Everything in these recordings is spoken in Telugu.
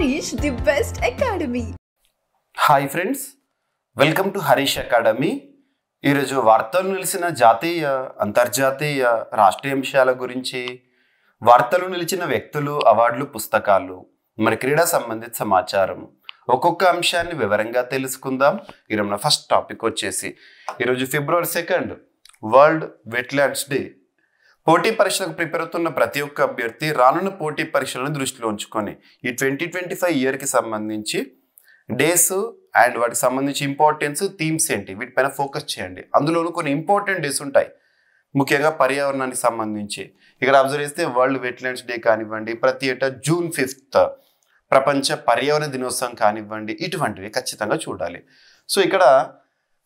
Harish, the best academy. Hi friends, welcome to Harish academy. ఈరోజు వార్తలు నిలిచిన జాతీయ, అంతర్జాతీయ, రాష్ట్రీయ అంశాల గురించి, వార్తలు నిలిచిన వ్యక్తులు, అవార్డులు, పుస్తకాలు, మరి క్రీడా సంబంధిత సమాచారం, ఒక్కొక్క అంశాన్ని వివరంగా తెలుసుకుందాం. ఈరోజు మన ఫస్ట్ టాపిక్ వచ్చేసి ఈరోజు February 2 వరల్డ్ వెట్లాండ్స్ డే. పోటీ పరీక్షలకు ప్రిపేర్ అవుతున్న ప్రతి ఒక్క అభ్యర్థి రానున్న పోటీ పరీక్షలను దృష్టిలో ఉంచుకొని ఈ 2025 ఇయర్కి సంబంధించి డేస్ అండ్ వాటికి సంబంధించి ఇంపార్టెన్స్, థీమ్స్ ఏంటి, వీటిపైన ఫోకస్ చేయండి. అందులోనూ కొన్ని ఇంపార్టెంట్ డేస్ ఉంటాయి, ముఖ్యంగా పర్యావరణానికి సంబంధించి. ఇక్కడ అబ్జర్వ్ చేస్తే వరల్డ్ వెట్లాండ్స్ డే కానివ్వండి, ప్రతి ఏటా June 5 ప్రపంచ పర్యావరణ దినోత్సవం కానివ్వండి, ఇటువంటివి ఖచ్చితంగా చూడాలి. సో ఇక్కడ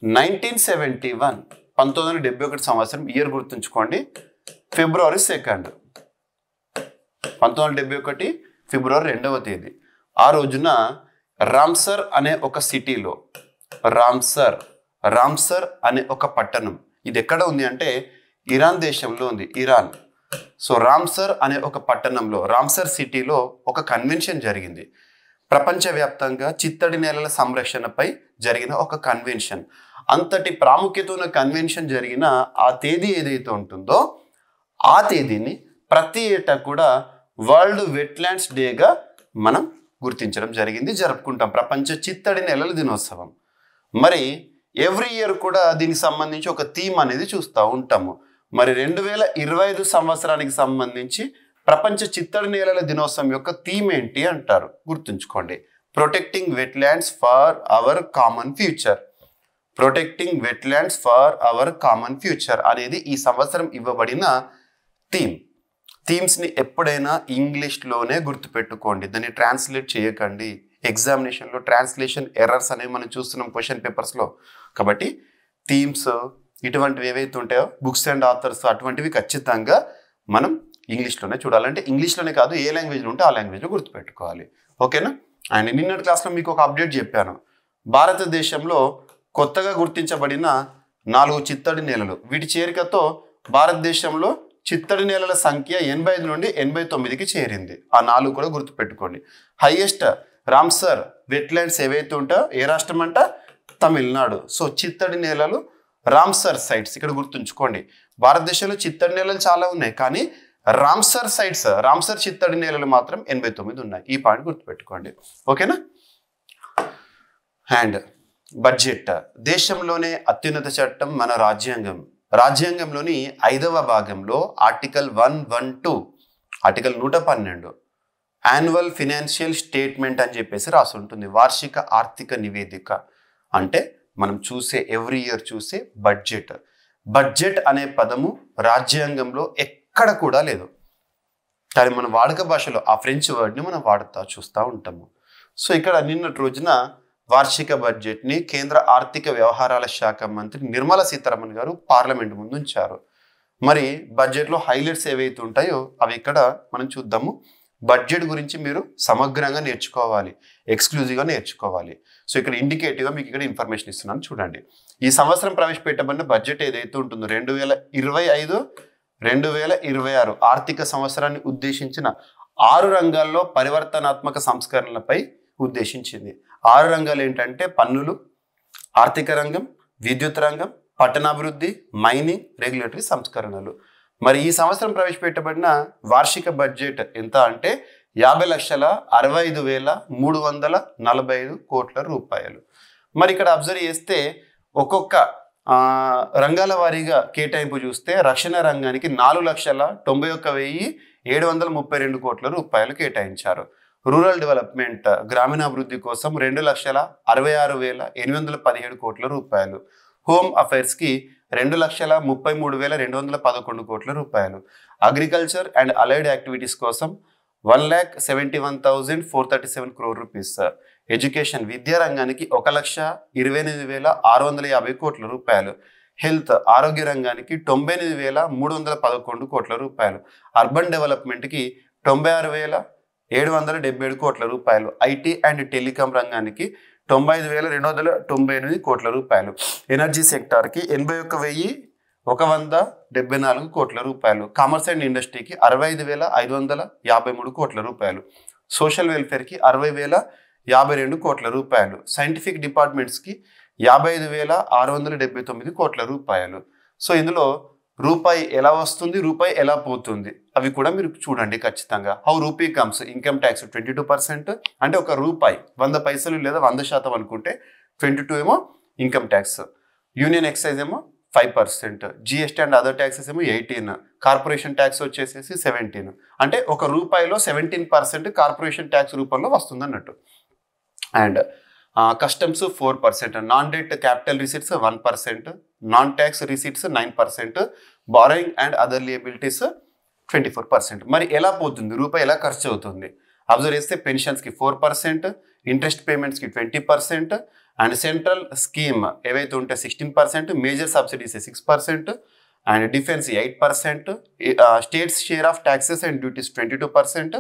1971 సంవత్సరం ఇయర్ గుర్తుంచుకోండి. February 2 1971 February 2 ఆ రోజున రామ్సర్ అనే ఒక సిటీలో, రామ్సర్ అనే ఒక పట్టణం, ఇది ఎక్కడ ఉంది అంటే ఇరాన్ దేశంలో ఉంది, ఇరాన్. సో రామ్సర్ అనే ఒక పట్టణంలో, రామ్సర్ సిటీలో ఒక కన్వెన్షన్ జరిగింది. ప్రపంచవ్యాప్తంగా చిత్తడి నేలల సంరక్షణపై జరిగిన ఒక కన్వెన్షన్. అంతటి ప్రాముఖ్యత ఉన్న కన్వెన్షన్ జరిగిన ఆ తేదీ ఏదైతే ఉంటుందో ఆ తేదీని ప్రతి ఏటా కూడా వరల్డ్ వెట్లాండ్స్ డేగా మనం గుర్తించడం జరిగింది, జరుపుకుంటాం. ప్రపంచ చిత్తడి నేలల దినోత్సవం. మరి ఎవ్రీ ఇయర్ కూడా దీనికి సంబంధించి ఒక థీమ్ అనేది చూస్తూ ఉంటాము. మరి 2025 సంవత్సరానికి సంబంధించి ప్రపంచ చిత్తడి నేలల దినోత్సవం యొక్క థీమ్ ఏంటి అంటారు, గుర్తుంచుకోండి. Protecting wetlands for our common future. Protecting wetlands for our common future అనేది ఈ సంవత్సరం ఇవ్వబడిన థీమ్. థీమ్స్ని ఎప్పుడైనా ఇంగ్లీష్లోనే గుర్తుపెట్టుకోండి, దాన్ని ట్రాన్స్లేట్ చేయకండి. ఎగ్జామినేషన్లో ట్రాన్స్లేషన్ ఎర్రర్స్ అనేవి మనం చూస్తున్నాం క్వశ్చన్ పేపర్స్లో. కాబట్టి థీమ్స్ ఇటువంటివి ఏవైతే ఉంటాయో, బుక్స్ అండ్ ఆథర్స్, అటువంటివి ఖచ్చితంగా మనం ఇంగ్లీష్లోనే చూడాలంటే ఇంగ్లీష్లోనే కాదు, ఏ లాంగ్వేజ్లో ఉంటే ఆ లాంగ్వేజ్లో గుర్తుపెట్టుకోవాలి. ఓకేనా? అండ్ నిన్నటి క్లాస్లో మీకు ఒక అప్డేట్ చెప్పాను. భారతదేశంలో కొత్తగా గుర్తించబడిన 4 చిత్తడి నేలలు, వీటి చేరికతో భారతదేశంలో చిత్తడి నేలల సంఖ్య 85 నుండి 89కి చేరింది. ఆ 4 కూడా గుర్తుపెట్టుకోండి. హైయెస్ట్ రామ్సర్ వెట్లాండ్స్ ఏవైతే ఉంటాయో ఏ రాష్ట్రం అంట? తమిళనాడు. సో చిత్తడి నేలలు, రామ్సర్ సైట్స్ ఇక్కడ గుర్తుంచుకోండి. భారతదేశంలో చిత్తడి నేలలు చాలా ఉన్నాయి, కానీ రామ్సర్ సైట్స్, రామ్సర్ చిత్తడి నేలలు మాత్రం 89 ఉన్నాయి. ఈ పాయింట్ గుర్తుపెట్టుకోండి. ఓకేనా? And budget. దేశంలోనే అత్యున్నత చట్టం మన రాజ్యాంగం. రాజ్యాంగంలోని 5వ భాగంలో article 112, article 112 annual financial statement అని చెప్పేసి రాసి ఉంటుంది. వార్షిక ఆర్థిక నివేదిక అంటే మనం చూసే, ఎవ్రీ ఇయర్ చూసే బడ్జెట్. బడ్జెట్ అనే పదము రాజ్యాంగంలో ఎక్కడ కూడా లేదు, కానీ మన వాడుక భాషలో ఆ ఫ్రెంచ్ వర్డ్ని మనం చూస్తూ ఉంటాము. సో ఇక్కడ నిన్నటి రోజున వార్షిక బడ్జెట్ని కేంద్ర ఆర్థిక వ్యవహారాల శాఖ మంత్రి నిర్మలా సీతారామన్ గారు పార్లమెంట్ ముందు ఉంచారు. మరి బడ్జెట్లో హైలైట్స్ ఏవైతే ఉంటాయో అవి ఇక్కడ మనం చూద్దాము. బడ్జెట్ గురించి మీరు సమగ్రంగా నేర్చుకోవాలి, ఎక్స్క్లూజివ్గా నేర్చుకోవాలి. సో ఇక్కడ ఇండికేటివ్గా మీకు ఇక్కడ ఇన్ఫర్మేషన్ ఇస్తున్నాను, చూడండి. ఈ సంవత్సరం ప్రవేశపెట్టబడిన బడ్జెట్ ఏదైతే ఉంటుందో 2025-2026 ఆర్థిక సంవత్సరాన్ని ఉద్దేశించిన 6 రంగాల్లో పరివర్తనాత్మక సంస్కరణలపై ఉద్దేశించింది. 6 రంగాలు ఏంటంటే పన్నులు, ఆర్థిక రంగం, విద్యుత్ రంగం, పట్టణాభివృద్ధి, మైనింగ్, రెగ్యులేటరీ సంస్కరణలు. మరి ఈ సంవత్సరం ప్రవేశపెట్టబడిన వార్షిక బడ్జెట్ ఎంత అంటే 50,65,345 కోట్ల రూపాయలు. మరి ఇక్కడ అబ్జర్వ్ చేస్తే ఒక్కొక్క రంగాల వారీగా కేటాయింపు చూస్తే రక్షణ రంగానికి 4,91,732 కోట్ల రూపాయలు కేటాయించారు. రూరల్ డెవలప్మెంట్, గ్రామీణాభివృద్ధి కోసం 2,66,817 కోట్ల రూపాయలు. హోమ్ అఫైర్స్కి 2,33,211 కోట్ల రూపాయలు. అగ్రికల్చర్ అండ్ అలైడ్ యాక్టివిటీస్ కోసం 1,71,437 crore రూపీస్. ఎడ్యుకేషన్, విద్యా రంగానికి 1,28,650 కోట్ల రూపాయలు. హెల్త్, ఆరోగ్య రంగానికి 98,311 కోట్ల రూపాయలు. అర్బన్ డెవలప్మెంట్కి 96,777 కోట్ల రూపాయలు. ఐటీ అండ్ టెలికాం రంగానికి 95,298 కోట్ల రూపాయలు. ఎనర్జీ సెక్టార్కి 81,174 కోట్ల రూపాయలు. కామర్స్ అండ్ ఇండస్ట్రీకి 65,553 కోట్ల రూపాయలు. సోషల్ వెల్ఫేర్కి 60,052 కోట్ల రూపాయలు, సైంటిఫిక్ డిపార్ట్మెంట్స్కి 55,679 కోట్ల రూపాయలు. సో ఇందులో రూపాయి ఎలా వస్తుంది, రూపాయి ఎలా పోతుంది అవి కూడా మీరు చూడండి ఖచ్చితంగా. How rupee comes, income tax 22%, అంటే ఒక రూపాయి 100 పైసలు లేదా 100% అనుకుంటే 22 ఏమో ఇన్కమ్ ట్యాక్స్, యూనియన్ ఎక్సైజ్ ఏమో 5%, జిఎస్టీ అండ్ అదర్ ట్యాక్సెస్ ఏమో 18, కార్పొరేషన్ ట్యాక్స్ వచ్చేసేసి 17. అంటే ఒక రూపాయిలో 17% కార్పొరేషన్ ట్యాక్స్ రూపంలో వస్తుంది అన్నట్టు. And customs 4%, non debt capital receipts 1%, non tax receipts 9%, borrowing and other liabilities 24%. మరి ఎలా పోతుంది, రూపాయి ఎలా ఖర్చు అవుతుంది అబ్జర్వ్ చేస్తే పెన్షన్స్కి 4%, ఇంట్రెస్ట్ పేమెంట్స్కి 20%, అండ్ సెంట్రల్ స్కీమ్ ఏవైతే ఉంటే 16%, major subsidies 6%, and defence 8%, states share of taxes and duties 22%,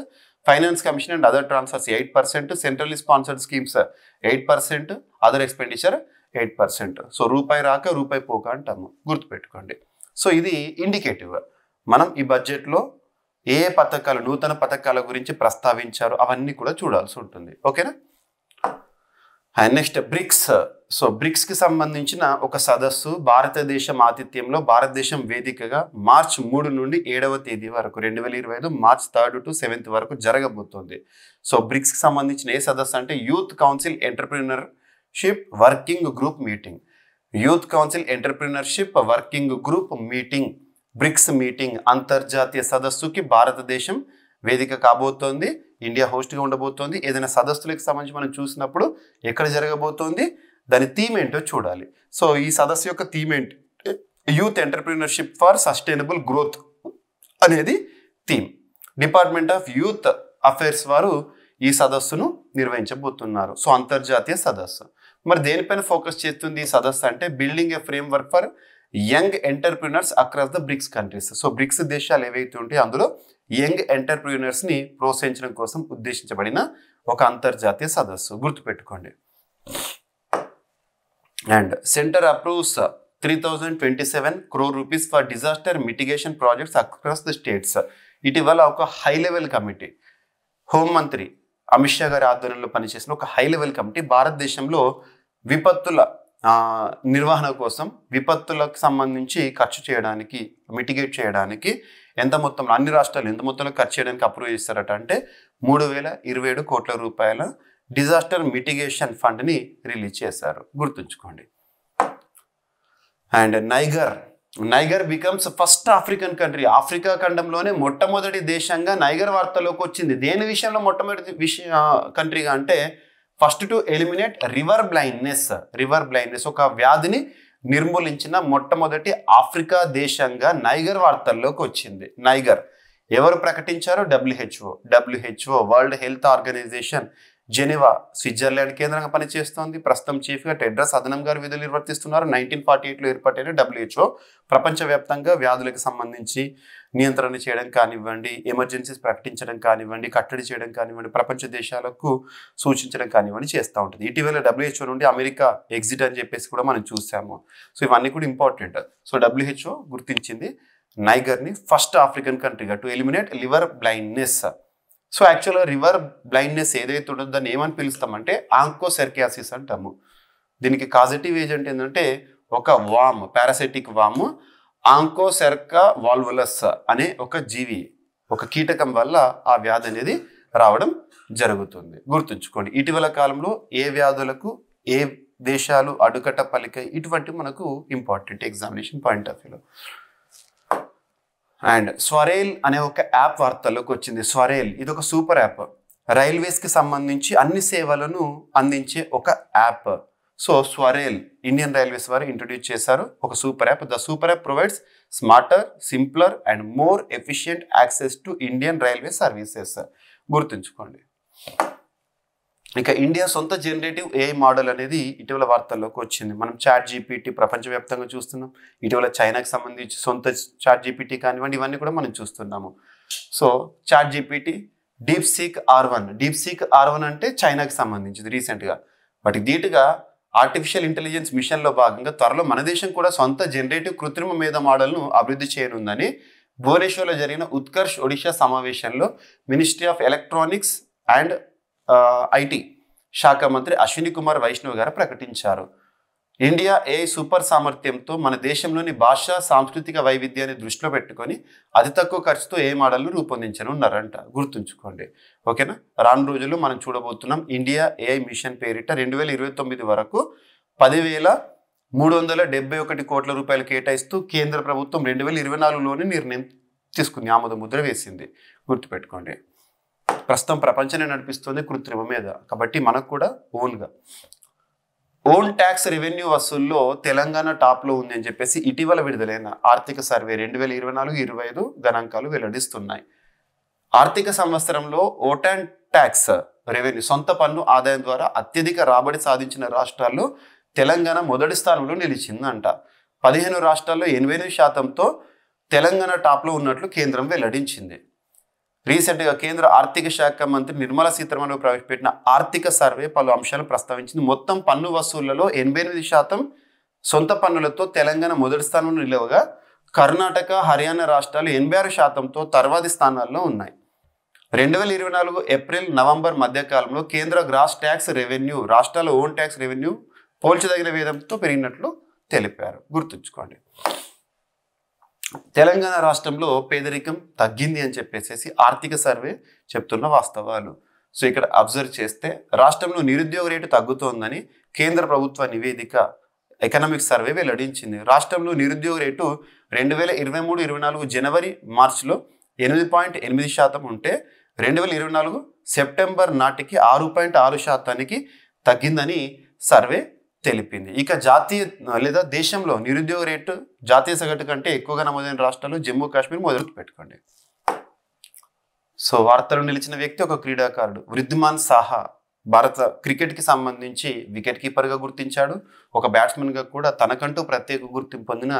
finance commission and other transfers 8%, centrally sponsored schemes 8%, other expenditure 8%. So రూపాయి రాక రూపాయి పోక అంటాము, గుర్తుపెట్టుకోండి. సో ఇది ఇండికేటివ్. మనం ఈ బడ్జెట్లో ఏ పథకాలు, నూతన పథకాల గురించి ప్రస్తావించారు అవన్నీ కూడా చూడాల్సి ఉంటుంది. ఓకేనా. And next BRICS. సో బ్రిక్స్కి సంబంధించిన ఒక సదస్సు భారతదేశం ఆతిథ్యంలో భారతదేశం వేదికగా మార్చ్ 3 నుండి 7వ తేదీ వరకు 2025 మార్చ్ 3 to 7 వరకు జరగబోతోంది. సో బ్రిక్స్కి సంబంధించిన ఏ సదస్సు అంటే youth council entrepreneurship working group meeting. Youth council entrepreneurship working group meeting, BRICS meeting, అంతర్జాతీయ సదస్సుకి భారతదేశం వేదిక కాబోతోంది, ఇండియా హోస్ట్గా ఉండబోతోంది. ఏదైనా సదస్సులకు సంబంధించి మనం చూసినప్పుడు ఎక్కడ జరగబోతోంది, దాని థీమ్ ఏంటో చూడాలి. సో ఈ సదస్సు యొక్క థీమ్ ఏంటి, youth entrepreneurship for sustainable growth అనేది theme. Department of youth affairs వారు ఈ సదస్సును నిర్వహించబోతున్నారు. సో అంతర్జాతీయ సదస్సు. మరి దేనిపైన ఫోకస్ చేస్తుంది ఈ సదస్సు అంటే building a framework for young entrepreneurs across the BRICS countries. So BRICS దేశాలు ఏవైతే ఉంటాయో అందులో యంగ్ ఎంటర్ప్రీనర్స్ని ప్రోత్సహించడం కోసం ఉద్దేశించబడిన ఒక అంతర్జాతీయ సదస్సు, గుర్తుపెట్టుకోండి. And centre approves 3,027 crore rupees for disaster mitigation projects across the states. ఇటీవల ఒక హై లెవెల్ కమిటీ, హోంమంత్రి అమిత్ షా గారి ఆధ్వర్యంలో పనిచేసిన ఒక హై లెవెల్ కమిటీ భారతదేశంలో విపత్తుల నిర్వహణ కోసం, విపత్తులకు సంబంధించి ఖర్చు చేయడానికి, మిటిగేట్ చేయడానికి ఎంత మొత్తంలో, అన్ని రాష్ట్రాలు ఎంత మొత్తంలో ఖర్చు చేయడానికి అప్రూవ్ చేస్తారట అంటే 3,027 కోట్ల రూపాయల డిజాస్టర్ మిటిగేషన్ ఫండ్ని రిలీజ్ చేశారు, గుర్తుంచుకోండి. And Niger becomes first African country. Africa ఖండంలోనే మొట్టమొదటి దేశంగా నైగర్ వార్తలోకి వచ్చింది. దేని విషయంలో మొట్టమొదటి కంట్రీగా అంటే first to eliminate river blindness ఒక వ్యాధిని నిర్మూలించిన మొట్టమొదటి ఆఫ్రికా దేశంగా నైగర్ వార్తల్లోకి వచ్చింది. నైగర్ ఎవరు ప్రకటించారో WHO World Health Organization Geneva Switzerland కేంద్రంగా పనిచేస్తోంది. ప్రస్తుతం చీఫ్గా టెడ్రస్ అదనం గారు విధులు నిర్వర్తిస్తున్నారు. 1948లో ఏర్పాటైన WHO ప్రపంచవ్యాప్తంగా వ్యాధులకు సంబంధించి నియంత్రణ చేయడం కానివ్వండి, ఎమర్జెన్సీస్ ప్రకటించడం కానివ్వండి, కట్టడి చేయడం కానివ్వండి, ప్రపంచ దేశాలకు సూచించడం కానివ్వండి చేస్తూ ఉంటుంది. ఇటీవల WHO నుండి అమెరికా ఎగ్జిట్ అని చెప్పేసి కూడా మనం చూసాము. సో ఇవన్నీ కూడా ఇంపార్టెంట్. సో WHO గుర్తించింది నైగర్ని ఫస్ట్ ఆఫ్రికన్ కంట్రీగా to eliminate river blindness. So యాక్చువల్గా రివర్ బ్లైండ్నెస్ ఏదైతే ఉంటుందో దాన్ని ఏమని పిలుస్తామంటే ఆంకోసెర్కియాసిస్ అంటాము. దీనికి కాజిటివ్ ఏజెంట్ ఏంటంటే ఒక వామ్, పారాసైటిక్ వామ్, ఆంకోసెర్కా వాల్వులస్ అనే ఒక జీవి, ఒక కీటకం వల్ల ఆ వ్యాధి అనేది రావడం జరుగుతుంది, గుర్తుంచుకోండి. ఇటీవల కాలంలో ఏ వ్యాధులకు ఏ దేశాలు అడుకట్ట పలికాయి, ఇటువంటి మనకు ఇంపార్టెంట్ ఎగ్జామినేషన్ పాయింట్ ఆఫ్ వ్యూలో. అండ్ స్వరైల్ అనే ఒక యాప్ వార్తల్లోకి వచ్చింది. స్వరైల్ ఇది ఒక సూపర్ యాప్, రైల్వేస్కి సంబంధించి అన్ని సేవలను అందించే ఒక app. So SwaRail Indian railways వారు ఇంట్రొడ్యూస్ చేశారు ఒక super app. The super app provides smarter, simpler and more efficient access to Indian railway services, గుర్తుంచుకోండి. ఇక ఇండియా సొంత జనరేటివ్ AI మోడల్ అనేది ఇటీవల వార్తల్లోకి వచ్చింది. మనం ChatGPT ప్రపంచవ్యాప్తంగా చూస్తున్నాం. ఇటీవల చైనాకి సంబంధించి సొంత ChatGPT కానివ్వండి, ఇవన్నీ కూడా మనం చూస్తున్నాము. సో ChatGPT, DeepSeek R1 అంటే చైనాకి సంబంధించింది రీసెంట్గా. వాటికి ధీటుగా ఆర్టిఫిషియల్ ఇంటెలిజెన్స్ మిషన్లో భాగంగా త్వరలో మన దేశం కూడా సొంత జనరేటివ్ కృత్రిమ మేధ మోడల్ను అభివృద్ధి చేయనుందని భువనేశ్వర్లో జరిగిన ఉత్కర్ష్ ఒడిషా సమావేశంలో ministry of electronics and IT శాఖ మంత్రి అశ్విని కుమార్ వైష్ణవ్ గారు ప్రకటించారు. ఇండియా ఏఐ సూపర్ సామర్థ్యంతో మన దేశంలోని భాషా సాంస్కృతిక వైవిధ్యాన్ని దృష్టిలో పెట్టుకొని అతి తక్కువ ఖర్చుతో ఏ మోడల్ను రూపొందించనున్నారంట. గుర్తుంచుకోండి, ఓకేనా. రాను రోజుల్లో మనం చూడబోతున్నాం ఇండియా ఏఐ మిషన్ పేరిట 2029 వరకు 10,371 కోట్ల రూపాయలు కేటాయిస్తూ కేంద్ర ప్రభుత్వం 2024లోనే నిర్ణయం తీసుకుంది, ఆమోద ముద్ర వేసింది. గుర్తుపెట్టుకోండి, ప్రస్తుతం ప్రపంచాన్ని నడిపిస్తుంది కృత్రిమ మీద, కాబట్టి మనకు కూడా ఓన్ ట్యాక్స్ రెవెన్యూ వసూల్లో తెలంగాణ టాప్లో ఉంది అని చెప్పేసి ఇటీవల విడుదలైన ఆర్థిక సర్వే 2024-25 గణాంకాలు వెల్లడిస్తున్నాయి. ఆర్థిక సంవత్సరంలో ఓటాన్ ట్యాక్స్ రెవెన్యూ సొంత పన్ను ఆదాయం ద్వారా అత్యధిక రాబడి సాధించిన రాష్ట్రాల్లో తెలంగాణ మొదటి స్థానంలో నిలిచిందంట. 15 రాష్ట్రాల్లో 88%తో తెలంగాణ టాప్లో ఉన్నట్లు కేంద్రం వెల్లడించింది. రీసెంట్గా కేంద్ర ఆర్థిక శాఖ మంత్రి నిర్మలా సీతారామన్ ప్రవేశపెట్టిన ఆర్థిక సర్వే పలు అంశాలు ప్రస్తావించింది. మొత్తం పన్ను వసూళ్లలో 88% సొంత పన్నులతో తెలంగాణ మొదటి స్థానంలో నిలవగా కర్ణాటక, హర్యానా రాష్ట్రాలు 86%తో తర్వాతి స్థానాల్లో ఉన్నాయి. 2024 ఏప్రిల్-నవంబర్ మధ్యకాలంలో కేంద్ర గ్రాస్ ట్యాక్స్ రెవెన్యూ రాష్ట్రాల ఓన్ ట్యాక్స్ రెవెన్యూ పోల్చదగిన వేదంతో పెరిగినట్లు తెలిపారు. గుర్తుంచుకోండి, తెలంగాణ రాష్ట్రంలో పేదరికం తగ్గింది అని చెప్పేసి ఆర్థిక సర్వే చెప్తున్న వాస్తవాలు. సో ఇక్కడ అబ్జర్వ్ చేస్తే రాష్ట్రంలో నిరుద్యోగ రేటు తగ్గుతోందని కేంద్ర ప్రభుత్వ నివేదిక ఎకనామిక్ సర్వే వెల్లడించింది. రాష్ట్రంలో నిరుద్యోగ రేటు 2023-24 జనవరి-మార్చిలో 8.8% ఉంటే 2024 సెప్టెంబర్ నాటికి 6.6% తగ్గిందని సర్వే తెలిపింది. ఇక జాతీయ లేదా దేశంలో నిరుద్యోగ రేటు జాతీయ సగటు కంటే ఎక్కువగా నమోదైన రాష్ట్రాలు జమ్మూ కాశ్మీర్ మొదలు పెట్టుకోండి. సో వార్తలు నిలిచిన వ్యక్తి ఒక క్రీడాకారుడు వృద్ధిమాన్ సాహా. భారత క్రికెట్కి సంబంధించి వికెట్ కీపర్గా గుర్తించాడు. ఒక బ్యాట్స్మెన్గా కూడా తనకంటూ ప్రత్యేక గుర్తింపు పొందిన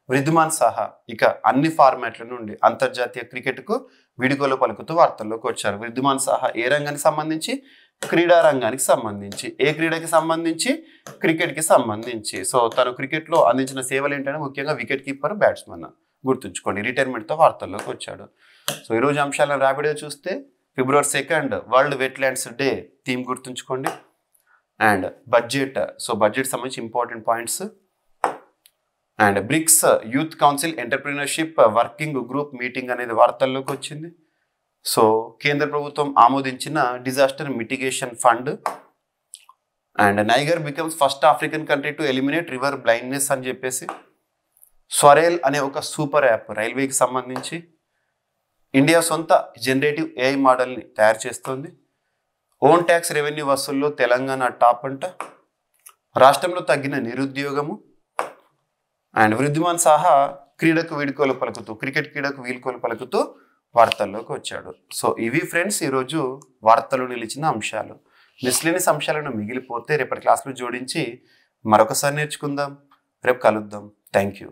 వృద్ధిమాన్ సాహా ఇక అన్ని ఫార్మాట్ల నుండి అంతర్జాతీయ క్రికెట్కు వీడుకోలు పలుకుతూ వార్తల్లోకి వచ్చారు. వృద్ధిమాన్ సాహా ఏ రంగానికి సంబంధించి? క్రీడా రంగానికి సంబంధించి. ఏ క్రీడకి సంబంధించి? క్రికెట్కి సంబంధించి. సో తను క్రికెట్లో అందించిన సేవలు ఏంటంటే ముఖ్యంగా వికెట్ కీపర్, బ్యాట్స్మెన్. గుర్తుంచుకోండి, రిటైర్మెంట్తో వార్తల్లోకి వచ్చాడు. సో ఈరోజు అంశాలను ర్యాపిడ్గా చూస్తే February 2 world wetlands day theme గుర్తుంచుకోండి. అండ్ బడ్జెట్, సో బడ్జెట్ సంబంధించి important points. And bricks youth council entrepreneurship working group meeting అనేది వార్తల్లోకి వచ్చింది. సో కేంద్ర ప్రభుత్వం ఆమోదించిన disaster mitigation fund. And Niger becomes first African country to eliminate river blindness అని చెప్పేసి. స్వరేల్ అనే ఒక సూపర్ యాప్ రైల్వేకి సంబంధించి. ఇండియా సొంత జనరేటివ్ ఏఐ మోడల్ని తయారు చేస్తుంది. ఓన్ ట్యాక్స్ రెవెన్యూ వసూల్లో తెలంగాణ టాప్ అంట. రాష్ట్రంలో తగ్గిన నిరుద్యోగము. అండ్ వృద్ధిమాన్ సాహా క్రీడకు వీడుకోలు పలుకుతూ క్రికెట్ క్రీడకు వీడుకోలు పలుకుతూ వార్తల్లోకి వచ్చాడు. సో ఇవి ఫ్రెండ్స్ ఈరోజు వార్తలు నిలిచిన అంశాలు. మిస్లేనియస్ అంశాలను మిగిలిపోతే రేపటి క్లాస్లో జోడించి మరొకసారి నేర్చుకుందాం. రేపు కలుద్దాం. Thank you.